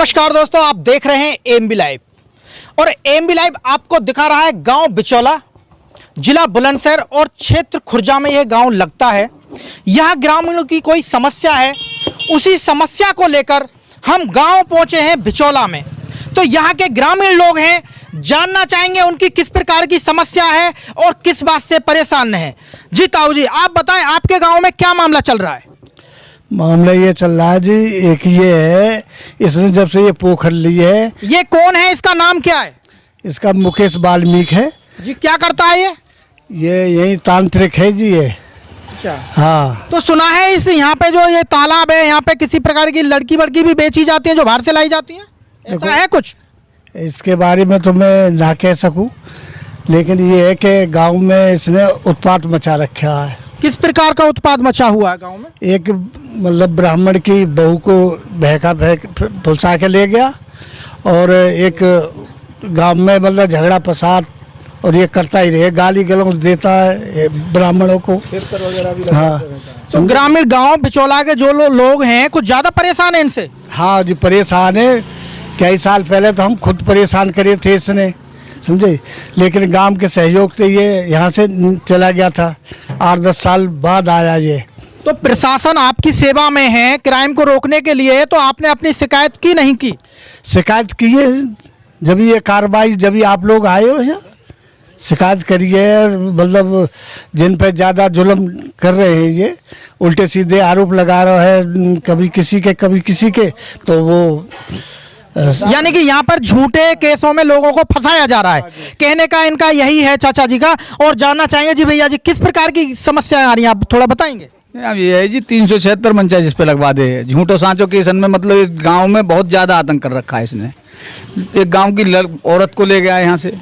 नमस्कार दोस्तों, आप देख रहे हैं एएमबी लाइव और एएमबी लाइव आपको दिखा रहा है गांव बिचौला, जिला बुलंदशहर और क्षेत्र खुर्जा में यह गांव लगता है। यहाँ ग्रामीणों की कोई समस्या है, उसी समस्या को लेकर हम गांव पहुंचे हैं बिचौला में। तो यहाँ के ग्रामीण लोग हैं, जानना चाहेंगे उनकी किस प्रकार की समस्या है और किस बात से परेशान है। जी ताऊ जी, आप बताएं आपके गाँव में क्या मामला चल रहा है? मामला ये चल रहा है जी, एक ये है, इसने जब से ये पोखर ली है। ये कौन है, इसका नाम क्या है? इसका मुकेश वाल्मीकि है जी। क्या करता है ये यही तांत्रिक है जी ये। अच्छा। हाँ, तो सुना है इस यहाँ पे जो ये तालाब है, यहाँ पे किसी प्रकार की लड़की वड़की भी बेची जाती है जो बाहर से लाई जाती है, ऐसा है कुछ? इसके बारे में तो मैं ना कह सकूं, लेकिन ये है कि गांव में इसने उत्पात मचा रखा है। किस प्रकार का उत्पाद मचा हुआ है गांव में? एक मतलब ब्राह्मण की बहू को बहका फुलसा के ले गया, और एक गांव में मतलब झगड़ा फसाद और ये करता ही रहे, गाली गलौज देता है ब्राह्मणों को। हाँ, तो ग्रामीण गांव बिचौला के जो लोग हैं कुछ ज्यादा परेशान है इनसे? हाँ जी, परेशान है। कई साल पहले तो हम खुद परेशान करे थे इसने, समझे, लेकिन गांव के सहयोग से ये यहाँ से चला गया था। 8-10 साल बाद आया ये। तो प्रशासन आपकी सेवा में है क्राइम को रोकने के लिए, तो आपने अपनी शिकायत की नहीं की? शिकायत की है, जब ये कार्रवाई, जब आप लोग आए हो यहाँ शिकायत करिए। मतलब जिन पर ज़्यादा जुल्म कर रहे हैं ये, उल्टे सीधे आरोप लगा रहा है, कभी किसी के कभी किसी के, तो वो यानी कि यहाँ पर झूठे केसों में लोगों को फंसाया जा रहा है, कहने का इनका यही है चाचा जी का। और जानना चाहेंगे जी भैया जी, किस प्रकार की समस्याएं आ रही हैं, आप थोड़ा बताएंगे? ये है जी 376 मंचा जिस पे लगवा दे, झूठो सांचो के सन में, मतलब इस गांव में बहुत ज़्यादा आतंक कर रखा है इसने। एक गांव की औरत को ले गया यहाँ से,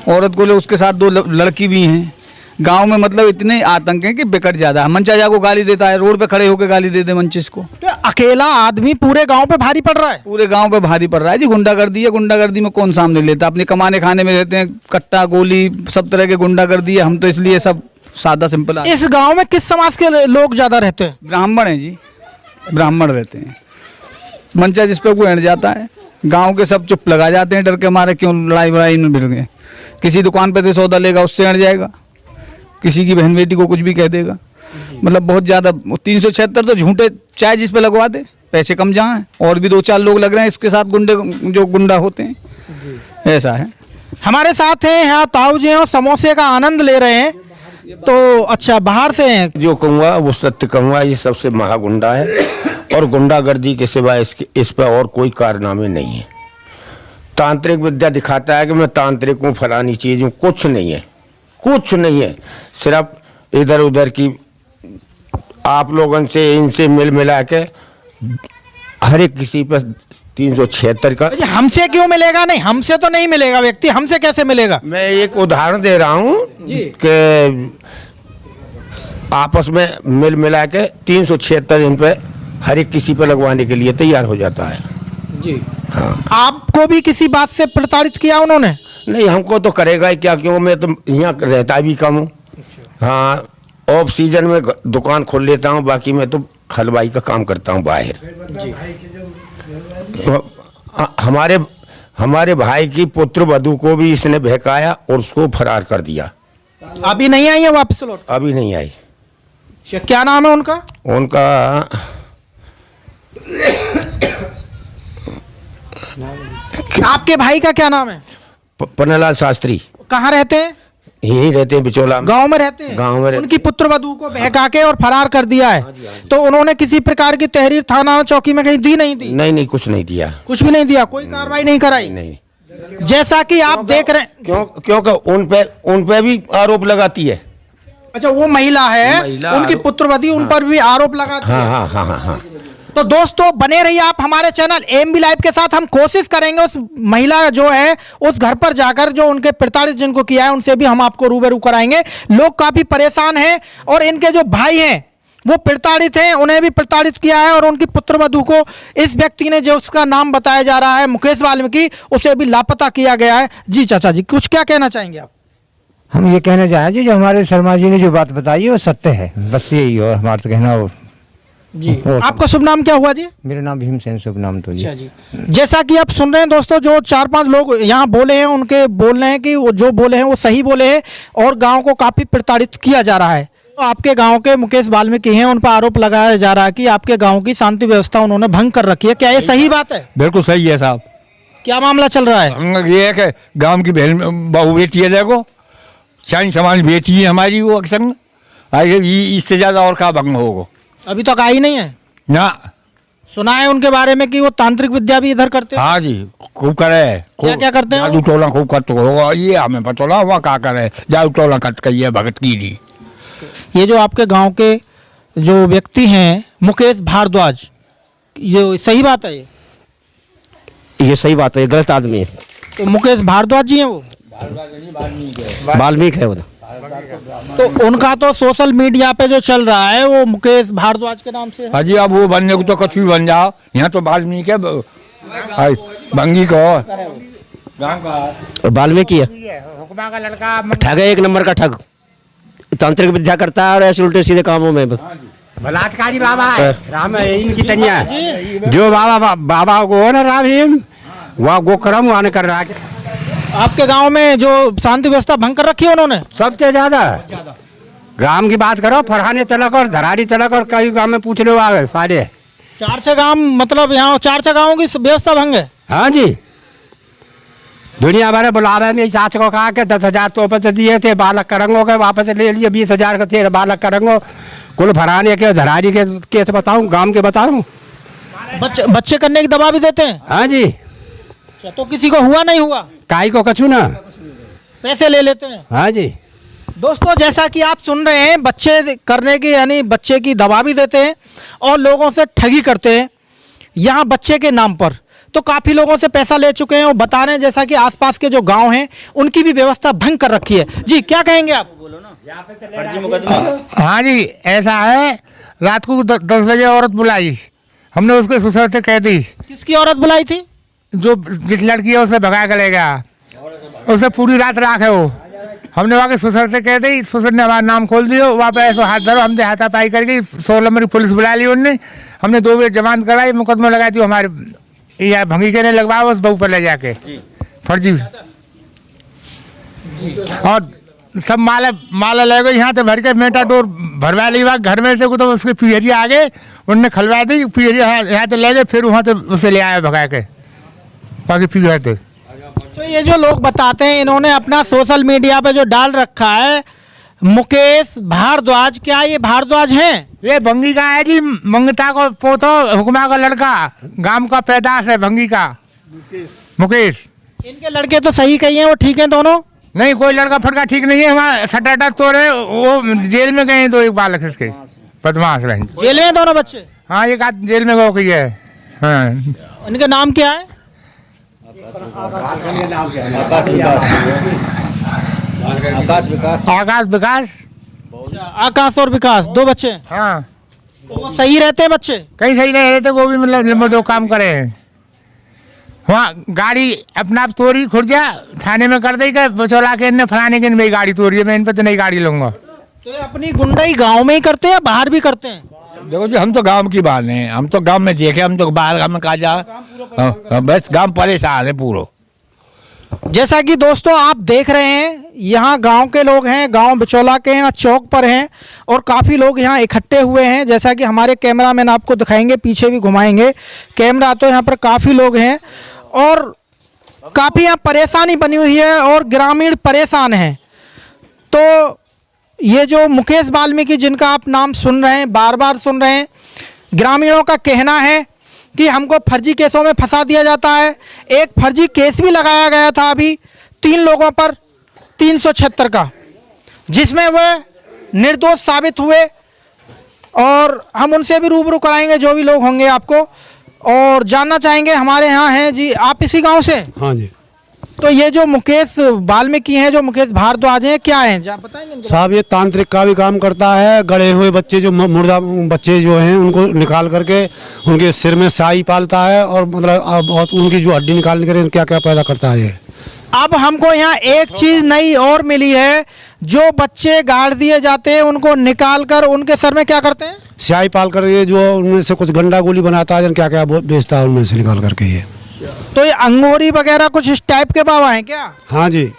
औरत को ले, उसके साथ 2 लड़की भी हैं। गांव में मतलब इतने आतंक हैं कि बिकट ज़्यादा है। मंचा को गाली देता है, रोड पे खड़े होकर गाली दे दे मंचिस को। तो अकेला आदमी पूरे गांव पे भारी पड़ रहा है? पूरे गांव पे भारी पड़ रहा है जी। गुंडागर्दी है, गुंडागर्दी में कौन सामने लेता? अपने कमाने खाने में रहते हैं, कट्टा गोली सब तरह के गुंडागर्दी है। हम तो इसलिए सब सादा सिंपल है। इस गांव में किस समाज के लोग ज्यादा रहते हैं? ब्राह्मण हैं जी, ब्राह्मण रहते हैं। मंचा जिस पे वो हट जाता है, गांव के सब चुप लगा जाते हैं, डर के मारे क्यों लड़ाई वड़ाई में भिड़ गए। किसी दुकान पे से सौदा लेगा, उससे हट जाएगा, किसी की बहन बेटी को कुछ भी कह देगा। मतलब बहुत ज़्यादा। 376 तो झूठे चाहे जिस पे लगवा दे, पैसे कम जहाँ हैं, और भी 2-4 लोग लग रहे हैं इसके साथ, गुंडे जो गुंडा होते हैं, ऐसा है। हमारे साथ हैं यहाँ ताऊ जी और समोसे का आनंद ले रहे हैं। तो अच्छा, बाहर से हैं? जो कहूँगा वो सत्य कहूँगा, ये सबसे महागुंडा है, और गुंडागर्दी के सिवाय इस पर और कोई कारनामे नहीं है। तांत्रिक विद्या दिखाता है कि मैं तांत्रिक हूँ, फलानी चीज़ हूँ, कुछ नहीं है, कुछ नहीं है। सिर्फ इधर उधर की आप लोगों से, इनसे मिल मिला के हर एक किसी पर 376 का। हमसे क्यों मिलेगा? नहीं, हमसे तो नहीं मिलेगा व्यक्ति, हमसे कैसे मिलेगा? मैं एक उदाहरण दे रहा हूँ कि आपस में मिल मिला के 376 इन पे हर एक किसी पे लगवाने के लिए तैयार हो जाता है जी। हाँ। आपको भी किसी बात से प्रताड़ित किया उन्होंने? नहीं, हमको तो करेगा ही क्या, क्यों, मैं तो यहाँ रहता भी कम हूँ। हाँ, ऑफ सीजन में दुकान खोल लेता हूँ, बाकी मैं तो हलवाई का काम करता हूँ बाहर। तो हमारे भाई की पुत्र वधू को भी इसने बहकाया और उसको फरार कर दिया। अभी नहीं आई है वापस लौट? अभी नहीं आई। क्या नाम है उनका? उनका आपके भाई का क्या नाम है? पन्नालाल शास्त्री। कहाँ रहते हैं? यही रहते हैं बिचौला। गांव में रहते हैं? गांव में। उनकी पुत्र वधू को बहका के और फरार कर दिया है। तो उन्होंने किसी प्रकार की तहरीर थाना चौकी में कहीं दी नहीं दी? नहीं, कुछ नहीं दिया। कुछ भी नहीं दिया, कोई कार्रवाई नहीं कराई? नहीं। जैसा कि आप देख रहे हैं। क्योंकि उन पे भी आरोप लगाती है। अच्छा, वो महिला है, उनकी पुत्रवधू, उन पर भी आरोप लगाती है। हाँ। तो दोस्तों बने रहिए आप हमारे चैनल एएमबी लाइव के साथ। हम कोशिश करेंगे उस महिला जो है उस घर पर जाकर, जो उनके प्रताड़ित जिनको किया है, उनसे भी हम आपको रूबरू कराएंगे। लोग काफी परेशान हैं और इनके जो भाई हैं वो प्रताड़ित हैं, उन्हें भी प्रताड़ित किया है। और उनकी पुत्रवधू को इस व्यक्ति ने, जो उसका नाम बताया जा रहा है मुकेश वाल्मीकि, उसे भी लापता किया गया है। जी चाचा जी, कुछ क्या कहना चाहेंगे आप? हम ये कहना चाहेंगे जो हमारे शर्मा जी ने जो बात बताई है वो सत्य है, बस यही। और हमारा तो कहना जी। आपका शुभ नाम क्या हुआ जी? मेरा नाम भीमसेन शुभ नाम तो जी। अच्छा जी। जैसा कि आप सुन रहे हैं दोस्तों, जो 4-5 लोग यहाँ बोले हैं उनके बोल रहे हैं कि वो जो बोले हैं वो सही बोले हैं और गांव को काफ़ी प्रताड़ित किया जा रहा है। तो आपके गांव के मुकेश वाल्मीकि हैं, उन पर आरोप लगाया जा रहा है कि आपके गांव की शांति व्यवस्था उन्होंने भंग कर रखी है। क्या ये सही बात है? बिल्कुल सही है साहब। क्या मामला चल रहा है? ये है कि गांव की बहन बहू बेटी है, देखो साइन समाज बेटी है हमारी, वो संग इससे ज़्यादा और क्या भंग होगा? अभी तक आई नहीं है ना। सुना है उनके बारे में कि वो तांत्रिक विद्या भी इधर करते हैं। हाँ जी, खूब करे। क्या करते हैं वो? जादू टोला खूब करते होगा, ये हमें पता ना हुआ क्या करे। जादू टोला कट कही है भगत की जी। ये जो आपके गांव के जो व्यक्ति हैं मुकेश भारद्वाज, ये सही बात है? ये सही बात है, गलत आदमी है। तो मुकेश भारद्वाज जी हैं वो? वाल्मीकि है वो। तो उनका तो सोशल मीडिया पे जो चल रहा है वो मुकेश भारद्वाज के नाम से है। हाँ जी, अब वो बनने को तो कुछ भी बन जाओ, यहाँ तो वाल्मीकि भंगी को वाल्मीकि है, ठग है, एक नंबर का ठग। तांत्रिक विद्या करता है और ऐसे उल्टे सीधे कामों में बस बलात्कारी बाबा है। राम इनकी तनिया जो बाबा को हो ना राम, वह गोकर्म वान कर रहा है। आपके गांव में जो शांति व्यवस्था भंग कर रखी है उन्होंने? सबसे ज्यादा गांव की बात करो, फरहाने तलक और धरारी तलक और कई गांव में पूछ लो आगे सारे 4-6 गांव, मतलब यहाँ 4-6 गाँवों की व्यवस्था भंग है। हाँ जी, दुनिया भर बुलावे में सास को कहा के 10,000 तोहफे तो दिए थे, बालक करंगो के वापस ले लिए, 20,000 का थे बालक करंगो। कुल फरहाने के धरारी के केस बताऊं, गांव के बताऊं। बच्चे करने की दबा भी देते हैं? हाँ जी। तो किसी को हुआ नहीं हुआ? काई को कछू ना, पैसे ले लेते हैं। हाँ जी। दोस्तों, जैसा कि आप सुन रहे हैं, बच्चे करने की यानी बच्चे की दबा भी देते हैं और लोगों से ठगी करते हैं यहाँ बच्चे के नाम पर। तो काफ़ी लोगों से पैसा ले चुके हैं और बता रहे हैं जैसा कि आसपास के जो गांव हैं उनकी भी व्यवस्था भंग कर रखी है। जी, क्या कहेंगे आप? हाँ जी, ऐसा है, रात को 10 बजे औरत बुलाई, हमने उसको ससुर से कह दी। किसकी औरत बुलाई थी? जो जिस लड़की है उसे भगा कर ले गया, उसे पूरी रात राख है वो। हमने वहाँ के ससुर से कह दी, ससुर ने हमारा नाम खोल दिया, वहाँ पे ऐसा हाथ धरो, हमने हाथापाई करके 16 नंबर पुलिस बुला ली उनने। हमने 2 बजे जमानत कराई, मुकदमा लगा दी हमारे या भंगी के ने लगवाया उस बहू पर ले जाके फर्जी। और सब माला ले गए यहाँ से भर के, मेटाडोर भरवा ली घर में से, तो उसकी पियरिया आ गए, उनने खलवा दी पियरिया, यहाँ से ले गए, फिर वहाँ से उसे ले आए भगा के बाकी पियर थे। तो ये जो लोग बताते हैं, इन्होंने अपना सोशल मीडिया पे जो डाल रखा है मुकेश भारद्वाज, क्या ये भारद्वाज हैं? ये भंगी का है जी, मंगता को पोतो, हुक्मा का लड़का, गांव का पैदाश है भंगी का मुकेश। इनके लड़के तो सही कही हैं, वो ठीक हैं दोनों? नहीं, कोई लड़का फटका ठीक नहीं है, हमारा सटाटा तोड़े, वो जेल में गए 2 एक बालक इसके बदमाश रहे। जेल में दोनों बच्चे? हाँ, एक आध जेल में गो गई है। हाँ, इनके नाम क्या है? आकाश विकास। आकाश और विकास, 2 बच्चे। हाँ, तो वो सही रहते हैं बच्चे? कहीं सही नहीं रहते, वो भी मतलब 2 काम करे हैं। वहाँ गाड़ी अपना आप तोड़ी खुर्जा थाने में कर दी, चला के इनने फलाने के मेरी गाड़ी तोड़ी है, मैं इन पर तो नई गाड़ी लूंगा। तो ये अपनी गुंडाई गांव में ही करते हैं या बाहर भी करते हैं? देखो जी, हम तो गांव की बात हैं, हम तो गांव में देखे, हम तो बाहर गांव में कहा जा, बस गांव परेशान है पूरा। जैसा कि दोस्तों आप देख रहे हैं, यहाँ गांव के लोग हैं, गांव बिचौला के हैं, चौक पर हैं और काफ़ी लोग यहाँ इकट्ठे हुए हैं। जैसा कि हमारे कैमरामैन आपको दिखाएंगे, पीछे भी घुमाएंगे कैमरा, तो यहाँ पर काफ़ी लोग हैं और काफ़ी यहाँ परेशानी बनी हुई है और ग्रामीण परेशान हैं। तो ये जो मुकेश वाल्मीकि जिनका आप नाम सुन रहे हैं, बार बार सुन रहे हैं, ग्रामीणों का कहना है कि हमको फर्जी केसों में फंसा दिया जाता है। एक फर्जी केस भी लगाया गया था अभी 3 लोगों पर 376 का, जिसमें वह निर्दोष साबित हुए और हम उनसे भी रूबरू कराएंगे जो भी लोग होंगे आपको और जानना चाहेंगे। हमारे यहाँ हैं जी, आप इसी गांव से? हाँ जी। तो ये जो मुकेश वाल्मीकि हैं, जो मुकेश भारद्वाज हैं, क्या हैं आप बताएंगे? साहब, ये तांत्रिक का भी काम करता है। गड़े हुए बच्चे, जो मुर्दा बच्चे जो हैं, उनको निकाल करके उनके सिर में साई पालता है और मतलब बहुत उनकी जो हड्डी निकालने के लिए क्या क्या पैदा करता है ये। अब हमको यहाँ एक चीज नई और मिली है, जो बच्चे गाड़ दिए जाते हैं उनको निकाल कर उनके सर में क्या करते हैं? स्याही पाल कर ये जो उनमें से कुछ गंडा गोली बनाता है, क्या क्या बेचता है उनमें से निकाल करके ये। तो ये अंगोरी वगैरह कुछ इस टाइप के बाबा हैं क्या? हाँ जी,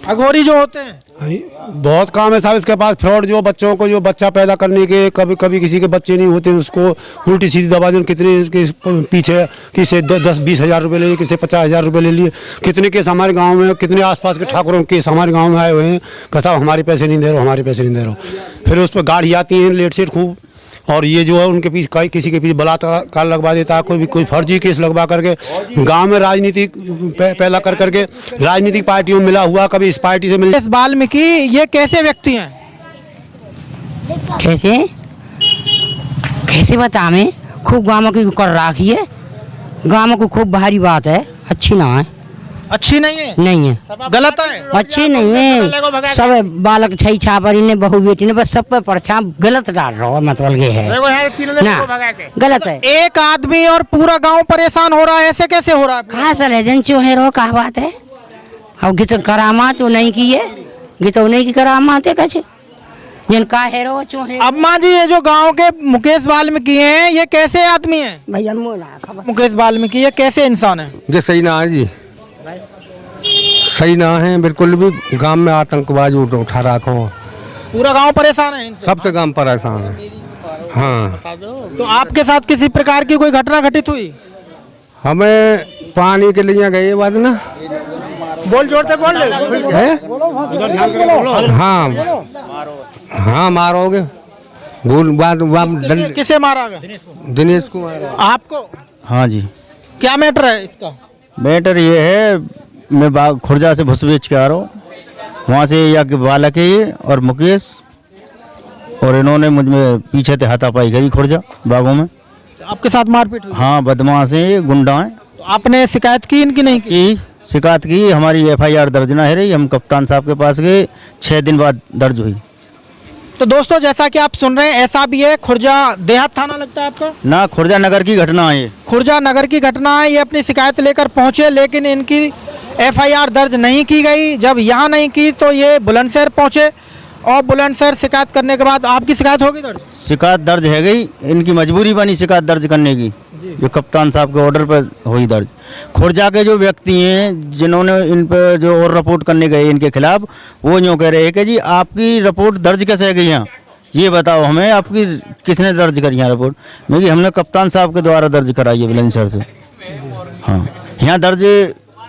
अघोरी जो होते हैं। बहुत काम है साहब इसके पास। फ्रॉड जो बच्चों को जो बच्चा पैदा करने के, कभी कभी किसी के बच्चे नहीं होते उसको उल्टी सीधी दबा दी, कितने के पीछे किसी 10-20 हज़ार रुपये ले लिए, किसी 50,000 रुपये ले लिए। कितने केस हमारे गांव में, कितने आसपास के ठाकुरों के केस हमारे गांव में आए हुए हैं कि साहब हमारे पैसे नहीं दे रहे हो, हमारे पैसे नहीं दे रहे हो। फिर उस पर गाड़ी आती है लेट सेट खूब, और ये जो है उनके पीछे किसी के पीछे बलात्कार लगवा देता है, कोई फर्जी केस लगवा करके गांव में राजनीति पैदा कर करके राजनीतिक पार्टियों में मिला हुआ, कभी इस पार्टी से मिल। इस वाल्मीकि ये कैसे व्यक्ति हैं? कैसे बताएं, खूब गाँव की कर राखी है, गाँव को खूब भारी बात है, अच्छी ना है। अच्छी नहीं है? नहीं है, गलत है? अच्छी नहीं है। सब बालक छई छापरी ने बहू बेटी ने बस सब पे परछाम गलत डाल रहा है, मतलब ये है ना, गलत है। एक आदमी और पूरा गांव परेशान हो रहा है, ऐसे कैसे हो रहा है? कहा सलेजन चोहे रो कहा बात है। अब गित करामात तो नहीं की है, गित नहीं की करामात है कछ जिनका है रो चोहे। अम्मा जी, ये जो गांव के मुकेश वाल्मीकि हैं, ये कैसे आदमी हैं? भैया मुकेश वाल्मीकि ये कैसे इंसान है? ये सही ना है जी, सही ना है बिल्कुल भी। गांव में आतंकवाद उठा रखो, पूरा गांव परेशान है इनसे? सब तो गांव परेशान है। हाँ, तो आपके साथ किसी प्रकार की कोई घटना घटित हुई? हमें पानी के लिए गए बाद ना, बोल जोर से बोल है? हाँ हाँ, मारोगे किसे मारा गया? दिनेश को मारा। आपको? हाँ जी। क्या मैटर है इसका? मैटर ये है, मैं खुर्जा से भूस बेच के आ रहा हूँ, वहाँ से या के बालक है ये और मुकेश, और इन्होंने मुझ में पीछे से हाथापाई करी खुर्जा बागों में। आपके साथ मारपीट हुई? हाँ, बदमाश है ये, गुंडा है। तो आपने शिकायत की इनकी? नहीं की? शिकायत की, हमारी FIR दर्ज ना है रही, हम कप्तान साहब के पास गए, 6 दिन बाद दर्ज हुई। तो दोस्तों, जैसा कि आप सुन रहे हैं, ऐसा भी है। खुर्जा देहात थाना लगता है आपका? ना, खुर्जा नगर की घटना है ये। खुर्जा नगर की घटना है। ये अपनी शिकायत लेकर पहुंचे, लेकिन इनकी FIR दर्ज नहीं की गई। जब यहाँ नहीं की तो ये बुलंदशहर पहुंचे, और बुलंदशहर शिकायत करने के बाद आपकी शिकायत होगी दर्ज? शिकायत दर्ज है गई, इनकी मजबूरी बनी शिकायत दर्ज करने की, जो कप्तान साहब के ऑर्डर पर हुई दर्ज। खुर्जा के जो व्यक्ति हैं जिन्होंने इन पर जो और रिपोर्ट करने गए इनके खिलाफ, वो यूँ कह रहे हैं कि जी आपकी रिपोर्ट दर्ज कैसे गई यहाँ, ये बताओ हमें, आपकी किसने दर्ज करी यहाँ रिपोर्ट? क्योंकि हमने कप्तान साहब के द्वारा दर्ज कराई है बुलंदशहर से। हाँ, यहाँ दर्ज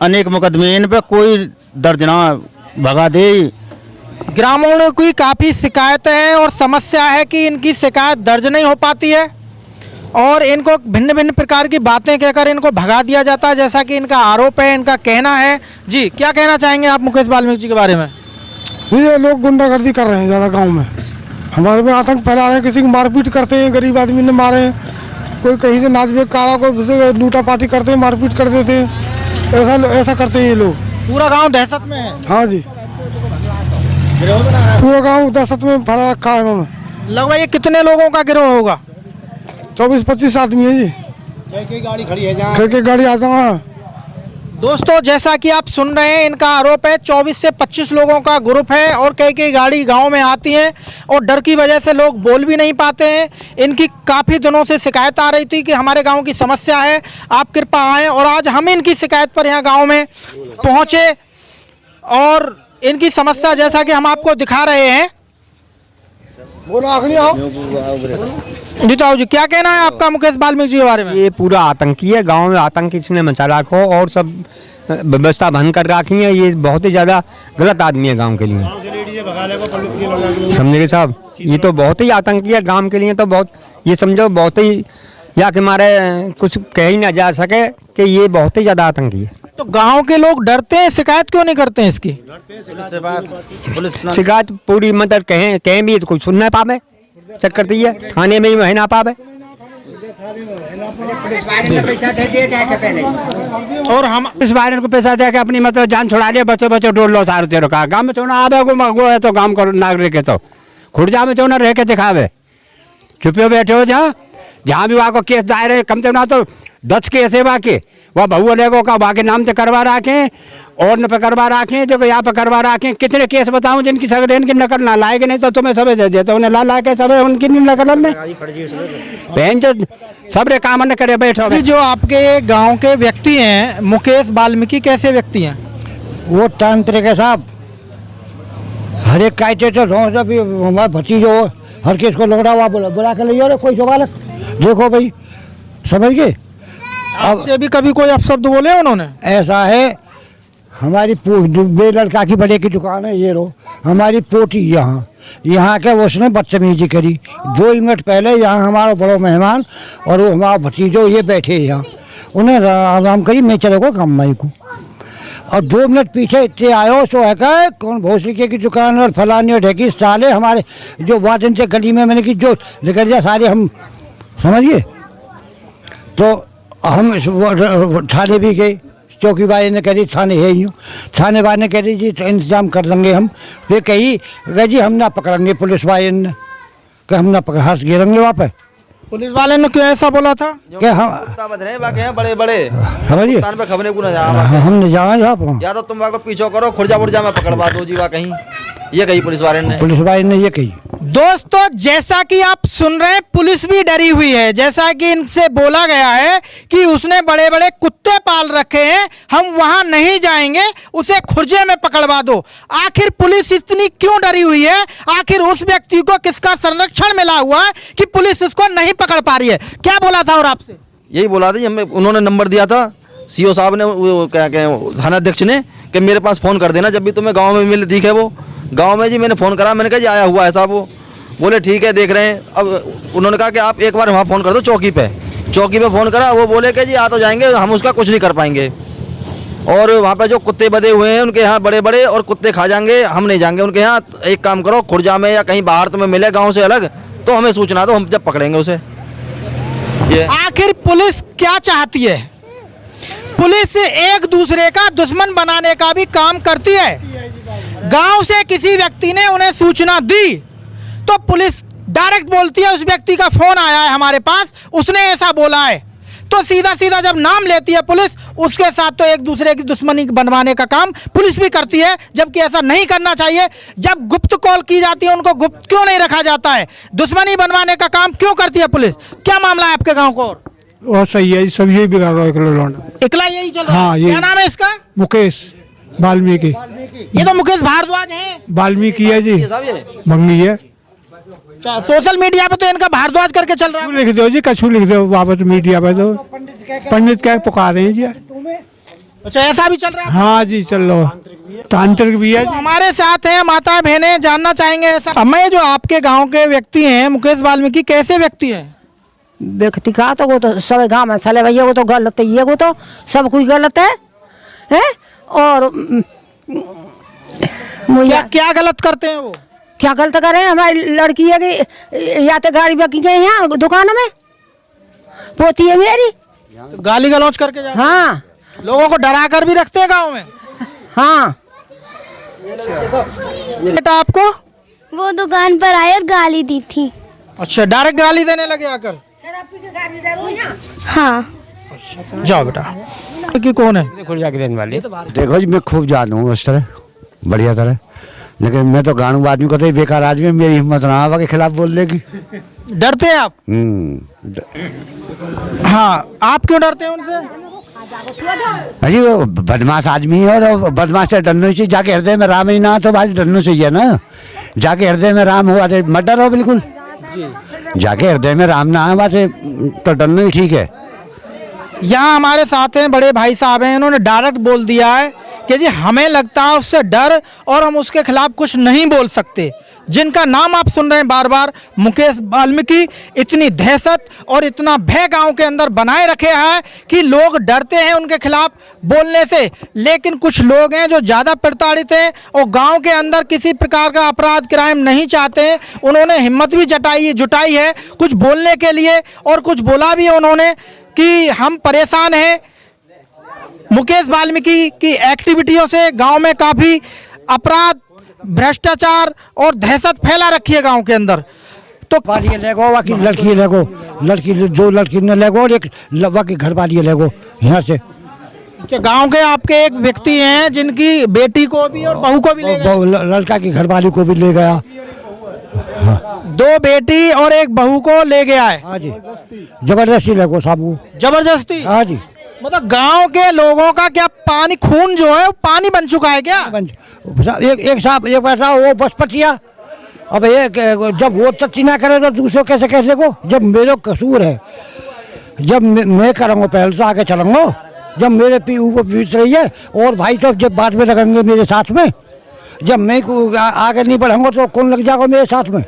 अनेक मुकदमे, इन पर कोई दर्ज ना भगा दे। ग्रामीणों की काफ़ी शिकायत है और समस्या है कि इनकी शिकायत दर्ज नहीं हो पाती है, और इनको भिन्न भिन्न प्रकार की बातें कहकर इनको भगा दिया जाता है, जैसा कि इनका आरोप है, इनका कहना है। जी, क्या कहना चाहेंगे आप मुकेश वाल्मीकि जी के बारे में? ये लोग गुंडागर्दी कर रहे हैं ज़्यादा गांव में, हमारे में आतंक फैला रहे हैं, किसी को मारपीट करते हैं, गरीब आदमी ने मारे हैं, कोई कहीं से नाच बेच काला, कोई लूटा पाटी करते हैं, मारपीट कर देते हैं, ऐसा करते हैं ये लोग। पूरा गांव दहशत में है? हाँ जी, पूरा गांव दहशत में फैला रखा है इन्होंने। लगभग ये कितने लोगों का गिरोह होगा? 24-25 आदमी है जी, कई गाड़ी खड़ी है, कई गाड़ी आता है। दोस्तों, जैसा कि आप सुन रहे हैं, इनका आरोप है 24 से 25 लोगों का ग्रुप है, और कई गाड़ी गांव में आती हैं, और डर की वजह से लोग बोल भी नहीं पाते हैं। इनकी काफ़ी दिनों से शिकायत आ रही थी कि हमारे गांव की समस्या है, आप कृपा आएँ, और आज हम इनकी शिकायत पर यहाँ गांव में पहुँचे, और इनकी समस्या जैसा कि हम आपको दिखा रहे हैं। जीताओ जी, क्या कहना है आपका मुकेश वाल्मीकि जी के बारे में? ये पूरा आतंकी है, गांव में आतंक इसने मचा रखो और सब व्यवस्था भंग कर रखी है। ये बहुत ही ज़्यादा गलत आदमी है गांव के लिए, समझे कि साहब? ये तो बहुत ही आतंकी है गांव के लिए, तो बहुत ये समझो बहुत ही, या कि हमारे कुछ कह ही ना जा सके कि ये बहुत ही ज़्यादा आतंकी है। तो गांव के लोग डरते हैं, शिकायत क्यों नहीं करते हैं इसकी? शिकायत पूरी मतलब कहें भी तो कोई सुन ना पावे, चक्कर दी है, थाने में ही वह ना पावे। और हम इस बार को पैसा दे के अपनी मतलब जान छुड़ा लिया, बच्चों बच्चों डोल लो सारे तेरो का गाँव में चौना आवे गो है तो गाँव को नागरिक है, तो खुर्जा में चौना रह के दिखावे, चुपे बैठे हो जहाँ भी वहाँ को केस दायर है, कम से कम ना तो 10 केस है वहाँ के, वह बहु लेगो का वहाँ के नाम से करवा रखें और न पे करवा रखें जो यहाँ पे करवा रखें। कितने केस बताऊं जिनकी सगड़े इनकी नकल ना लाएगी, नहीं तो तुम्हें सबे दे देते उन्हें ला के सबे उनकी नकल में बहन जो सबरे काम न करे बैठो। जी, जो आपके गांव के व्यक्ति हैं मुकेश वाल्मीकि, कैसे व्यक्ति हैं? वो तांत्रिक है साहब, हर एक कायदे तो हमारा भतीजो हर केस को लौटा हुआ बुला के ले कोई सवाल देखो भाई, समझ गए। आपसे भी कभी कोई अपशब्द बोले उन्होंने? ऐसा है, हमारी बे लड़का की बड़े की दुकान है, ये रो हमारी पोती यहाँ के उसने बदतमीजी करी। 2 मिनट पहले यहाँ हमारा बड़ो मेहमान और वो हमारा भतीजो ये बैठे यहाँ, उन्हें आराम करी, मैं चले को कम माई को, और 2 मिनट पीछे इतने आयो सो है क्या कौन भोसलिके की दुकान और फलानी और ढेकी साले हमारे जो वादन से गली में मैंने की जो निकल जाए सारे हम समझिए। तो हम थाने भी गए, चौकी बाई ने कही थाने है यूँ, थाने वाले ने कही जी तो इंतजाम कर देंगे हम। वे कही जी हम ना पकड़ेंगे, पुलिस वाले ने कि हम ना पकड़ हाथ गिरेंगे वहाँ पे। पुलिस वाले ने क्यों ऐसा बोला था? क्या हम बड़े बड़े समझिए खबरें को हमने जाना साहब, या तो तुम वहाँ को पीछे करो, खुर्जा बुर्जा में पकड़वा दो जी वहाँ कहीं, ये कही पुलिस वाले ने ये कही। दोस्तों, जैसा कि आप सुन रहे हैं, पुलिस भी डरी हुई है। जैसा कि इनसे बोला गया है कि उसने बड़े बड़े कुत्ते पाल रखे हैं, हम वहां नहीं जाएंगे, उसे खुर्जे में पकड़वा दो। आखिर पुलिस इतनी क्यों डरी हुई है? आखिर उस व्यक्ति को किसका संरक्षण मिला हुआ है कि पुलिस इसको नहीं पकड़ पा रही है? क्या बोला था और आपसे? यही बोला था, हमें उन्होंने नंबर दिया था सीओ साहब ने, क्या थानाध्यक्ष ने, कि मेरे पास फ़ोन कर देना जब भी तुम्हें गाँव में मिले दिखे वो। गांव में जी मैंने फ़ोन करा, मैंने कहा जी आया हुआ है साहब, वो बोले ठीक है देख रहे हैं। अब उन्होंने कहा कि आप एक बार वहाँ फ़ोन कर दो चौकी पे फ़ोन करा, वो बोले कि जी आ तो जाएंगे, हम उसका कुछ नहीं कर पाएंगे, और वहाँ पे जो कुत्ते बधे हुए हैं उनके यहाँ बड़े बड़े और कुत्ते खा जाएंगे, हम नहीं जाएंगे उनके यहाँ। एक काम करो, खुर्जा में या कहीं बाहर तुम्हें मिले गाँव से अलग तो हमें सूचना दो, हम जब पकड़ेंगे उसे। ये आखिर पुलिस क्या चाहती है? पुलिस एक दूसरे का दुश्मन बनाने का भी काम करती है। गांव से किसी व्यक्ति ने उन्हें सूचना दी तो पुलिस डायरेक्ट बोलती है उस व्यक्ति का फोन आया है हमारे पास, उसने ऐसा बोला है, तो सीधा सीधा जब नाम लेती है पुलिस, उसके साथ तो एक दूसरे की दुश्मनी बनवाने का काम पुलिस भी करती है, जबकि ऐसा नहीं करना चाहिए। जब गुप्त कॉल की जाती है उनको गुप्त क्यों नहीं रखा जाता है? दुश्मनी बनवाने का काम क्यों करती है पुलिस? क्या मामला है आपके गाँव को? वो सही है, सब यही बिगाड़ रहा है, इकला यही चल रहा है। हाँ, क्या नाम है इसका? मुकेश वाल्मीकि। ये तो मुकेश भारद्वाज हैं। वाल्मीकि है जी, भंगी है। सोशल मीडिया पे तो इनका भारद्वाज करके चल रहा है। लिख दो जी, कछु लिख दो वापस मीडिया पे, तो पंडित क्या पुकारे हैं जी। अच्छा, ऐसा भी चल रहा है? हाँ जी, चल रहा, तांत्रिक भी है। तो हमारे साथ हैं माता बहनें, जानना चाहेंगे ऐसा। मैं जो आपके गांव के व्यक्ति हैं मुकेश वाल्मीकि, कैसे व्यक्ति हैं? व्यक्ति का तो वो तो सब गाँव में चले भैया, वो तो गलत है, ये वो तो सब कुछ गलत है और क्या गलत करते हैं वो? क्या गलत करे? हमारी लड़की है कि या तो गाड़ी बकी गई यहाँ दुकान में, पोती है मेरी, तो गाली गलौज करके जा। हाँ, लोगों को डरा कर भी रखते हैं गांव में। हाँ। बेटा आपको वो दुकान पर आए और गाली दी थी। अच्छा, डायरेक्ट गाली देने लगे आकर? हाँ। जाओ बेटा। कि कौन है? खुर्जा के रहने वाले। देखो जी, मैं खूब जानू हूँ उस तरह, बढ़िया तरह, लेकिन मैं तो गानू आदमी को तो बेकार आदमी, मेरी हिम्मत ना आवा के खिलाफ बोलने की। डरते हैं आप? हाँ, आप क्यों डरते हैं उनसे? अजी वो बदमाश आदमी है, और बदमाश से डरना चाहिए। जाके हृदय में राम ही ना तो भाई डरना चाहिए ना। जाके हृदय में राम हुआ तो मत डरो बिल्कुल। जाके हृदय में राम ना आवा तो डरना ही ठीक है। यहाँ हमारे साथ हैं बड़े भाई साहब हैं, इन्होंने डायरेक्ट बोल दिया है कि जी हमें लगता है उससे डर और हम उसके खिलाफ कुछ नहीं बोल सकते। जिनका नाम आप सुन रहे हैं बार बार, मुकेश वाल्मीकि, इतनी दहशत और इतना भय गांव के अंदर बनाए रखे हैं कि लोग डरते हैं उनके खिलाफ बोलने से। लेकिन कुछ लोग हैं जो ज़्यादा प्रताड़ित हैं और गांव के अंदर किसी प्रकार का अपराध क्राइम नहीं चाहते। उन्होंने हिम्मत भी जुटाई है कुछ बोलने के लिए, और कुछ बोला भी है उन्होंने कि हम परेशान हैं मुकेश वाल्मीकि की एक्टिविटियों से। गांव में काफ़ी अपराध, भ्रष्टाचार और दहशत फैला रखी है गांव के अंदर। तो लेगो वाकी लड़की लेगो, लड़की दो लड़की ने लेगो और एक वाकी घर वाली लेगो यहाँ से अच्छा, गांव के आपके एक व्यक्ति हैं जिनकी बेटी को भी और बहू को भी ले गए। लड़का की घरवाली को भी ले गया। दो बेटी और एक बहू को ले गया है। हाँ जी, जबरदस्ती लगो साहब, जबरदस्ती। हाँ जी, मतलब गांव के लोगों का क्या पानी, खून जो है वो पानी बन चुका है क्या? एक साहब एक पैसा वो बसपतिया। अब एक जब वो तच्ची ना करे तो दूसरों कैसे को, जब मेरा कसूर है, जब मैं करूँगा पहले से आगे चलूँगा, जब मेरे पीऊ को पीट रही है और भाई साहब जब बाद में लगेंगे मेरे साथ में, जब मैं आगे नहीं बढ़ूंगा तो कौन लग जाएगा मेरे साथ में।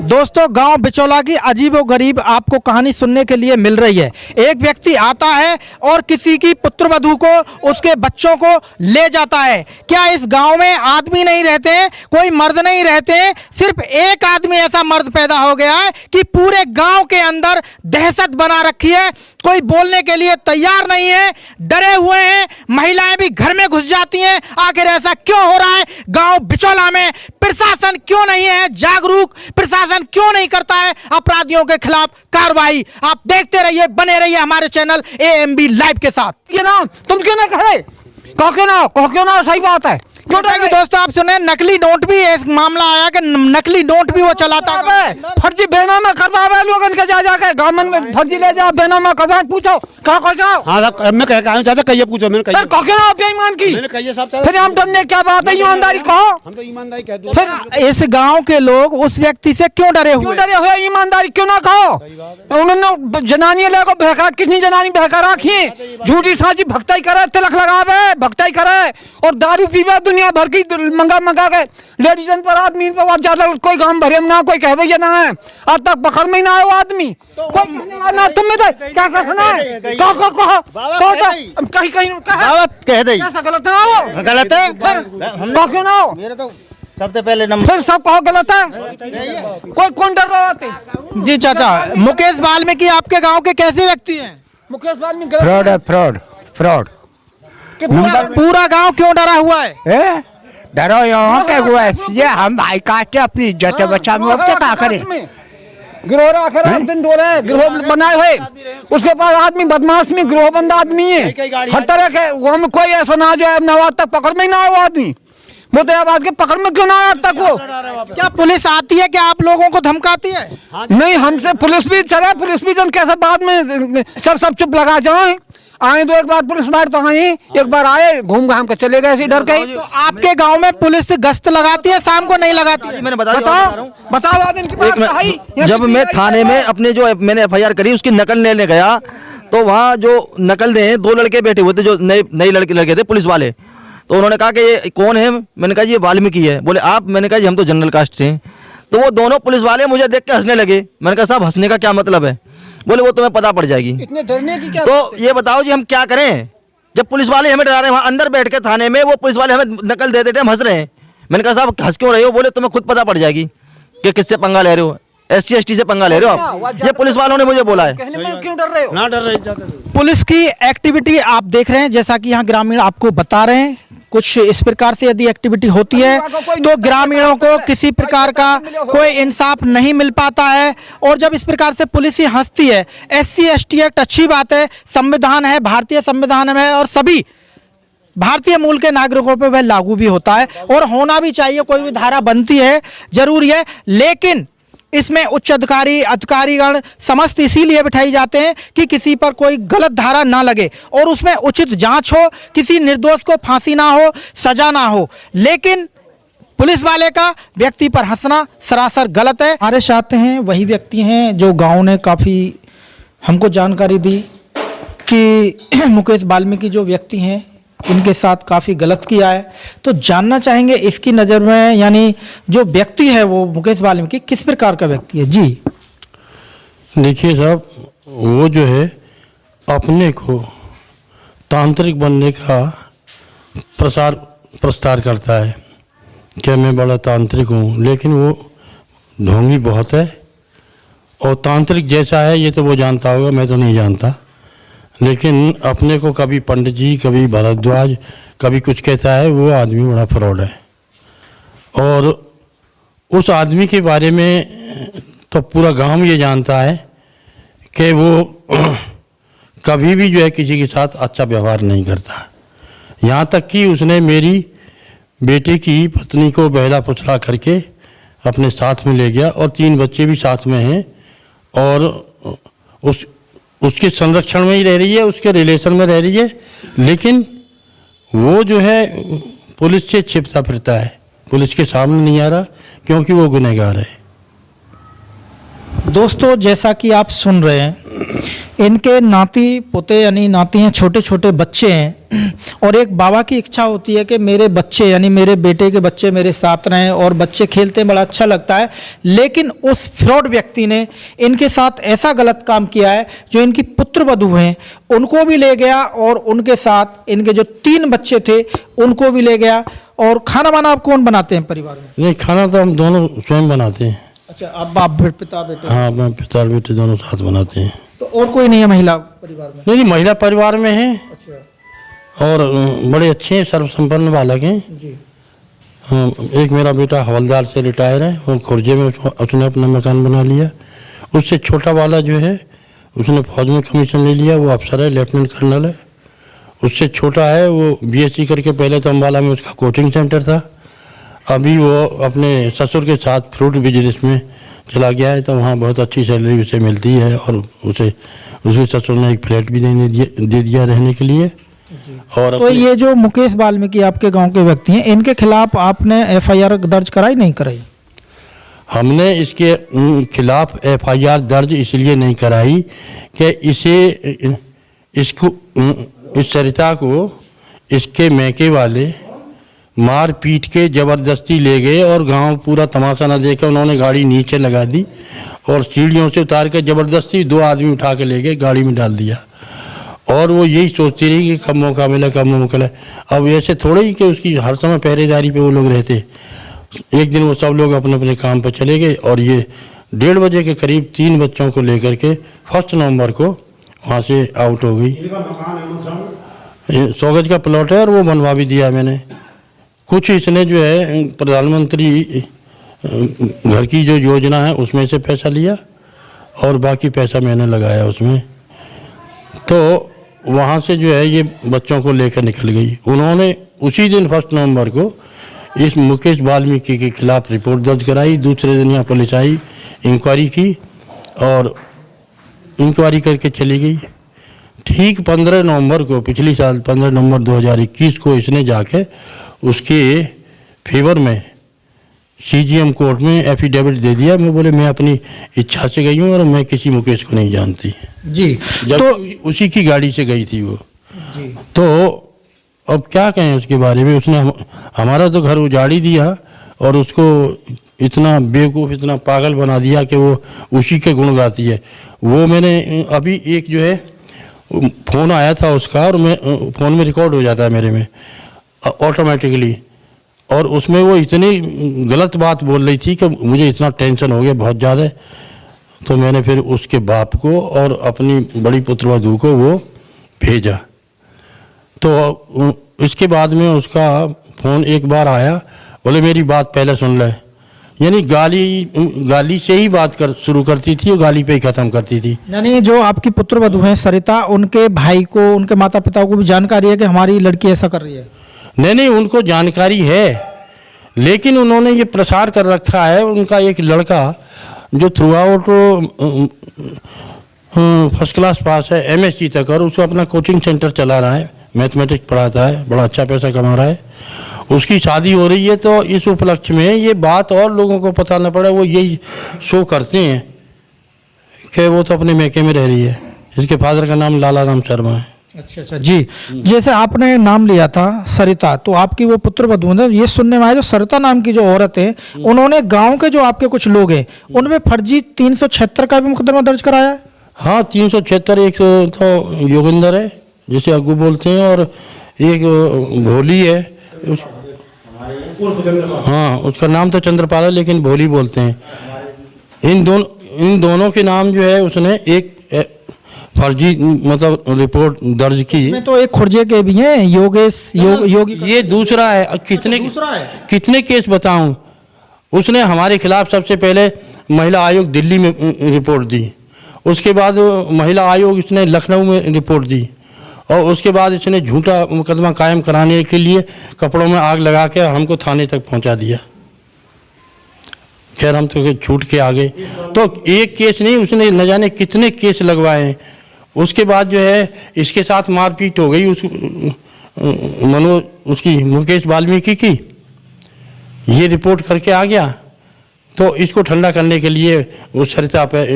दोस्तों, गांव बिचौला की अजीबोगरीब आपको कहानी सुनने के लिए मिल रही है। एक व्यक्ति आता है और किसी की पुत्रवधू को, उसके बच्चों को ले जाता है। क्या इस गांव में आदमी नहीं रहते हैं, कोई मर्द नहीं रहते हैं? सिर्फ एक आदमी ऐसा मर्द पैदा हो गया है कि पूरे गांव के अंदर दहशत बना रखी है। कोई बोलने के लिए तैयार नहीं है, डरे हुए हैं, महिलाएं भी घर में घुस जाती हैं। आखिर ऐसा क्यों हो रहा है गांव बिचौला में? प्रशासन क्यों नहीं है जागरूक? प्रशासन क्यों नहीं करता है अपराधियों के खिलाफ कार्रवाई? आप देखते रहिए, बने रहिए हमारे चैनल AMB लाइव के साथ। ये ना तुम क्यों ना कहे, कहो क्यों ना, सही बात है। दोस्तों, आप सुने, नकली नोट भी एक मामला आया कि नकली नोट भी वो चलाता है। फर्जी बेनामा करवावे लोग इनके जाके गवर्नमेंट में फर्जी ले जा, बेनामा करवा। पूछो कहाँ कर जाओ। हाँ मैं कह चाहता कहिए, पूछो मैंने कहिए। कहो क्यों ना बेईमान की, मैंने कहिए साहब। फिर हम तुमने क्या बात है, ईमानदारी कहो। हम तो ईमानदारी कह दो। फिर इस गांव के लोग उस व्यक्ति से क्यों डरे हुए? ईमानदारी क्यों ना कहो? उन्होंने जनानी लेको बहका, कितनी जनानी बहका रखी, झूठी साची भक्ताई करे, तिलक लगावे, भक्ताई करे और दारू पीवे दुनिया भर की मंगा के लेडीजन पर आदमी पर ज्यादा। कोई गांव भरे में ना कोई कह भैया ना है, आज तक पकड़ में ही ना आयो आदमी कोई ना। तुम में क्या कहना है, कहो कहीं कह दे, ऐसा गलत ना हो, गलत है क्यों ना हो? मेरे तो सबसे पहले नंबर फिर सब कहो गलत है, कोई कौन डर रहा होते? जी चाचा, मुकेश वाल्मीकि आपके गांव के कैसे व्यक्ति हैं? मुकेश वाल्मीकि फ्रॉड है, फ्रॉड। पूरा गांव क्यों डरा हुआ है? डरो यहाँ के हुआ है, हम भाई काटे अपनी इज्जत बचा में, अब क्या करें? गिरोह आखिर आप दिन दो रहे, गिरोह बनाए हुए, उसके बाद आदमी बदमाश में गिरोह बंद आदमी है। हर तरह के वहाँ में कोई ऐसा ना जो नवाज तक पकड़ में ही ना हो आदमी, मुद्दाबाद के पकड़ में क्यों ना आज तक वो? क्या पुलिस आती है, क्या आप लोगों को धमकाती है? नहीं, हमसे पुलिस भी चले, पुलिस भी जन कैसे बाद में सब चुप लगा जाए। आए तो एक बार पुलिस बाहर तो आई, एक बार आए घूम घाम के चले गए डर के। तो आपके गांव में पुलिस गश्त लगाती है, शाम को नहीं लगाती है? मैंने बताओ। जब मैं थाने में अपने जो मैंने FIR करी उसकी नकल लेने गया तो वहाँ जो नकल दे दो लड़के बैठे हुए थे, जो नए लड़के थे पुलिस वाले। तो उन्होंने कहा कि ये कौन है? मैंने कहा ये वाल्मीकि है। बोले आप? मैंने कहा जी हम तो जनरल कास्ट से हैं। तो वो दोनों पुलिस वाले मुझे देख के हंसने लगे। मैंने कहा साहब हंसने का क्या मतलब है? बोले वो तुम्हें पता पड़ जाएगी। इतने डरने की क्या? तो ये बताओ जी हम क्या करें, जब पुलिस वाले हमें डरा रहे हैं, वहाँ अंदर बैठ के थाने में वो पुलिस वाले हमें नकल दे देते, हम हंस रहे हैं। मैंने कहा साहब हंस क्यों रहे हो? बोले तुम्हें खुद पता पड़ जाएगी कि किससे पंगा ले रहे हो, SC ST से पंगा ले रहे हो आप। ये पुलिस वालों ने मुझे बोला है। क्यों डर रहे हो? ना डर रही पुलिस की एक्टिविटी आप देख रहे हैं, जैसा कि यहाँ ग्रामीण आपको बता रहे हैं। कुछ इस प्रकार से यदि एक्टिविटी होती है तो ग्रामीणों को किसी प्रकार का कोई इंसाफ नहीं मिल पाता है। और जब इस प्रकार से पुलिस ही हंसती है, SC ST एक्ट अच्छी बात है, संविधान है, भारतीय संविधान है और सभी भारतीय मूल के नागरिकों पर वह लागू भी होता है और होना भी चाहिए। कोई भी धारा बनती है जरूरी है, लेकिन इसमें उच्च अधिकारीगण समस्त इसीलिए बिठाई जाते हैं कि किसी पर कोई गलत धारा ना लगे और उसमें उचित जांच हो, किसी निर्दोष को फांसी ना हो, सजा ना हो। लेकिन पुलिस वाले का व्यक्ति पर हंसना सरासर गलत है। हमारे साथ हैं वही व्यक्ति हैं जो गांव ने काफ़ी हमको जानकारी दी कि मुकेश वाल्मीकि जो व्यक्ति हैं इनके साथ काफ़ी गलत किया है। तो जानना चाहेंगे इसकी नज़र में, यानी जो व्यक्ति है वो मुकेश वाल्मीकि किस प्रकार का व्यक्ति है? जी देखिए साहब, वो जो है अपने को तांत्रिक बनने का प्रस्तार करता है कि मैं बड़ा तांत्रिक हूँ, लेकिन वो ढोंगी बहुत है। और तांत्रिक जैसा है ये तो वो जानता होगा, मैं तो नहीं जानता। लेकिन अपने को कभी पंडित जी, कभी भरद्वाज, कभी कुछ कहता है। वो आदमी बड़ा फ्रॉड है। और उस आदमी के बारे में तो पूरा गांव ये जानता है कि वो कभी भी जो है किसी के साथ अच्छा व्यवहार नहीं करता। यहाँ तक कि उसने मेरी बेटे की पत्नी को बहला फुसला करके अपने साथ में ले गया और 3 बच्चे भी साथ में हैं और उसके संरक्षण में ही रह रही है, उसके रिलेशन में रह रही है, लेकिन वो जो है पुलिस से छिपता फिरता है, पुलिस के सामने नहीं आ रहा क्योंकि वो गुनहगार है। दोस्तों, जैसा कि आप सुन रहे हैं, इनके नाती पोते यानी नाती हैं, छोटे छोटे बच्चे हैं और एक बाबा की इच्छा होती है कि मेरे बच्चे यानी मेरे बेटे के बच्चे मेरे साथ रहें और बच्चे खेलते हैं, बड़ा अच्छा लगता है। लेकिन उस फ्रॉड व्यक्ति ने इनके साथ ऐसा गलत काम किया है, जो इनकी पुत्रवधू हैं उनको भी ले गया और उनके साथ इनके जो 3 बच्चे थे उनको भी ले गया। और खाना वाना आप कौन बनाते हैं परिवार में? नहीं, खाना तो हम दोनों स्वयं बनाते हैं। अच्छा, आप बाप पिता बेटे? हाँ, मैं पिता और बेटे दोनों साथ बनाते हैं। तो और कोई नहीं है महिला परिवार में? नहीं, महिला परिवार में है। अच्छा। और बड़े अच्छे हैं, सर्वसंपन्न बालक हैं जी। एक मेरा बेटा हवलदार से रिटायर है, वो खुर्जे में उसने अपना मकान बना लिया। उससे छोटा वाला जो है उसने फौज में कमीशन ले लिया, वो अफसर है, लेफ्टिनेंट कर्नल है। उससे छोटा है वो बीएससी करके, पहले तो अम्बाला में उसका कोचिंग सेंटर था, अभी वो अपने ससुर के साथ फ्रूट बिजनेस में चला गया है, तो वहाँ बहुत अच्छी सैलरी उसे मिलती है और उसे उसके ससुर ने एक फ्लैट भी दे दिया रहने के लिए। और तो ये जो मुकेश वाल्मीकि आपके गांव के व्यक्ति हैं, इनके खिलाफ आपने एफआईआर दर्ज कराई नहीं कराई? हमने इसके खिलाफ एफआईआर दर्ज इसलिए नहीं कराई कि इस सरिता को इसके मैके वाले मार पीट के ज़बरदस्ती ले गए और गांव पूरा तमाशा न देकर उन्होंने गाड़ी नीचे लगा दी और सीढ़ियों से उतार के ज़बरदस्ती 2 आदमी उठा के ले गए, गाड़ी में डाल दिया। और वो यही सोचती रही कि कब मौका मिले, कब मौका मिले। अब ऐसे थोड़े ही कि उसकी हर समय पहरेदारी पे वो लोग रहते। एक दिन वो सब लोग अपने अपने काम पे चले गए और ये 1:30 बजे के करीब 3 बच्चों को लेकर के 1 नवंबर को वहाँ से आउट हो गई। 100 गज का प्लॉट है और वो बनवा भी दिया मैंने। कुछ इसने जो है प्रधानमंत्री घर की जो योजना है उसमें से पैसा लिया और बाकी पैसा मैंने लगाया उसमें। तो वहाँ से जो है ये बच्चों को लेकर निकल गई। उन्होंने उसी दिन 1 नवंबर को इस मुकेश वाल्मीकि के खिलाफ रिपोर्ट दर्ज कराई। दूसरे दिन यहाँ पुलिस आई, इंक्वायरी की और इंक्वायरी करके चली गई। ठीक 15 नवंबर को, पिछली साल 15 नवंबर 2021 को इसने जाके उसके फेवर में सीजीएम कोर्ट में एफिडेविट दे दिया। मैं बोले मैं अपनी इच्छा से गई हूँ और मैं किसी मुकेश को नहीं जानती जी। जब तो उसी की गाड़ी से गई थी वो जी। तो अब क्या कहें उसके बारे में। उसने हमारा तो घर उजाड़ ही दिया और उसको इतना बेवकूफ़, इतना पागल बना दिया कि वो उसी के गुण गाती है। वो मैंने अभी एक जो है फ़ोन आया था उसका और मैं फ़ोन में रिकॉर्ड हो जाता है मेरे में ऑटोमेटिकली, और उसमें वो इतनी गलत बात बोल रही थी कि मुझे इतना टेंशन हो गया बहुत ज़्यादा। तो मैंने फिर उसके बाप को और अपनी बड़ी पुत्रवधू को वो भेजा। तो इसके बाद में उसका फ़ोन एक बार आया, बोले मेरी बात पहले सुन ले। यानी गाली से ही बात शुरू करती थी और गाली पे ही ख़त्म करती थी। यानी जो आपकी पुत्रवधू हैं सरिता, उनके भाई को, उनके माता पिता को भी जानकारी है कि हमारी लड़की ऐसा कर रही है? नहीं, उनको जानकारी है, लेकिन उन्होंने ये प्रसार कर रखा है। उनका एक लड़का जो through out first class pass है, MSc तक, और उसको अपना कोचिंग सेंटर चला रहा है, मैथमेटिक्स पढ़ाता है, बड़ा अच्छा पैसा कमा रहा है। उसकी शादी हो रही है, तो इस उपलक्ष्य में ये बात और लोगों को पता न पड़े, वो यही शो करते हैं कि वो तो अपने मैके में रह रही है। इसके फादर का नाम लाला राम शर्मा है। अच्छा जी। जैसे आपने नाम लिया था सरिता, तो आपकी वो पुत्रवधू है, ये सुनने में आया जो सरिता नाम की जो औरत है, उन्होंने गांव के जो आपके कुछ लोग हैं उनमें फर्जी 376 का भी मुकदमा दर्ज कराया है? हाँ, 376। एक तो योगेंद्र है जिसे अग्गू बोलते हैं और एक भोली है हाँ, उसका नाम तो चंद्रपाल है लेकिन भोली बोलते हैं। इन दोनों के नाम जो है उसने एक फर्जी मतलब रिपोर्ट दर्ज की। इसमें तो एक खुर्जे के भी हैं, योगेश योगी। ये दूसरा है। कितने केस बताऊं। उसने हमारे खिलाफ सबसे पहले महिला आयोग दिल्ली में रिपोर्ट दी, उसके बाद महिला आयोग इसने लखनऊ में रिपोर्ट दी और उसके बाद इसने झूठा मुकदमा कायम कराने के लिए कपड़ों में आग लगा के हमको थाने तक पहुंचा दिया। खैर हम तो छूट के आ गए। तो एक केस नहीं, उसने न जाने कितने केस लगवाए हैं। उसके बाद जो है इसके साथ मारपीट हो गई उसकी मुकेश वाल्मीकि की, ये रिपोर्ट करके आ गया। तो इसको ठंडा करने के लिए वो सरिता पे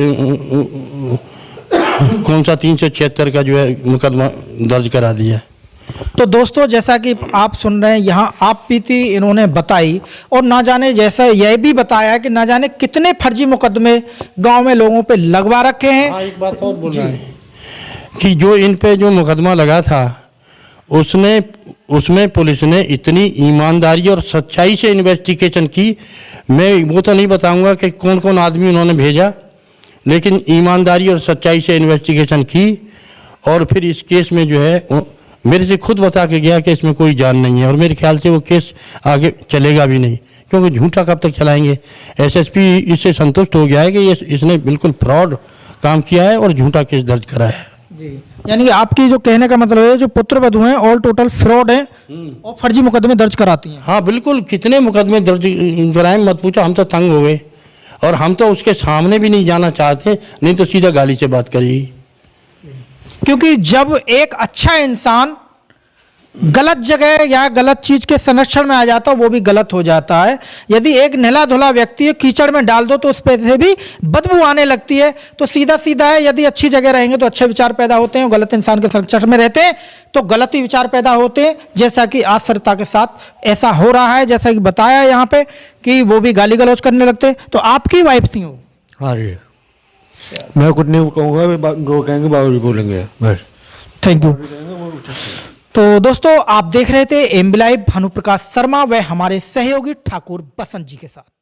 कौन सा 376 का जो है मुकदमा दर्ज करा दिया। तो दोस्तों जैसा कि आप सुन रहे हैं यहाँ आप बीती इन्होंने बताई और ना जाने जैसा यह भी बताया कि ना जाने कितने फर्जी मुकदमे गांव में लोगों पे लगवा रखे हैं। हाँ, एक बात और बोल रहा है कि जो इन पे जो मुकदमा लगा था उसमें पुलिस ने इतनी ईमानदारी और सच्चाई से इन्वेस्टिगेशन की। मैं वो तो नहीं बताऊंगा कि कौन कौन आदमी उन्होंने भेजा, लेकिन ईमानदारी और सच्चाई से इन्वेस्टिगेशन की और फिर इस केस में जो है मेरे से खुद बता के गया कि इसमें कोई जान नहीं है और मेरे ख्याल से वो केस आगे चलेगा भी नहीं, क्योंकि झूठा कब तक चलाएंगे। एसएसपी इससे संतुष्ट हो गया है कि इसने बिल्कुल फ्रॉड काम किया है और झूठा केस दर्ज करा है। जी, यानी कि आपकी जो कहने का मतलब है जो पुत्र वधू हैं ऑल टोटल फ्रॉड है और फर्जी मुकदमे दर्ज कराती हैं। हाँ बिल्कुल, कितने मुकदमे दर्ज कराए मत पूछो, हम तो तंग हो गए और हम तो उसके सामने भी नहीं जाना चाहते, नहीं तो सीधा गाली से बात करेगी। क्योंकि जब एक अच्छा इंसान गलत जगह या गलत चीज के संरक्षण में आ जाता है वो भी गलत हो जाता है। यदि एक नहला धुला व्यक्ति है कीचड़ में डाल दो तो उस पे से भी बदबू आने लगती है। तो सीधा सीधा है, यदि अच्छी जगह रहेंगे तो अच्छे विचार पैदा होते हैं, गलत इंसान के संरक्षण में रहते हैं तो गलत ही विचार पैदा होते हैं। जैसा कि आज सरिता के साथ ऐसा हो रहा है, जैसा कि बताया यहाँ पे कि वो भी गाली गलौज करने लगते हैं। तो आपकी वाइफ सी हो? हाँ जी, मैं कुछ नहीं कहूँगा, वो कहेंगे बाबू जी बोलेंगे बस। Thank you. तो दोस्तों आप देख रहे थे एमबी लाइव, भानु प्रकाश शर्मा व हमारे सहयोगी ठाकुर बसंत जी के साथ।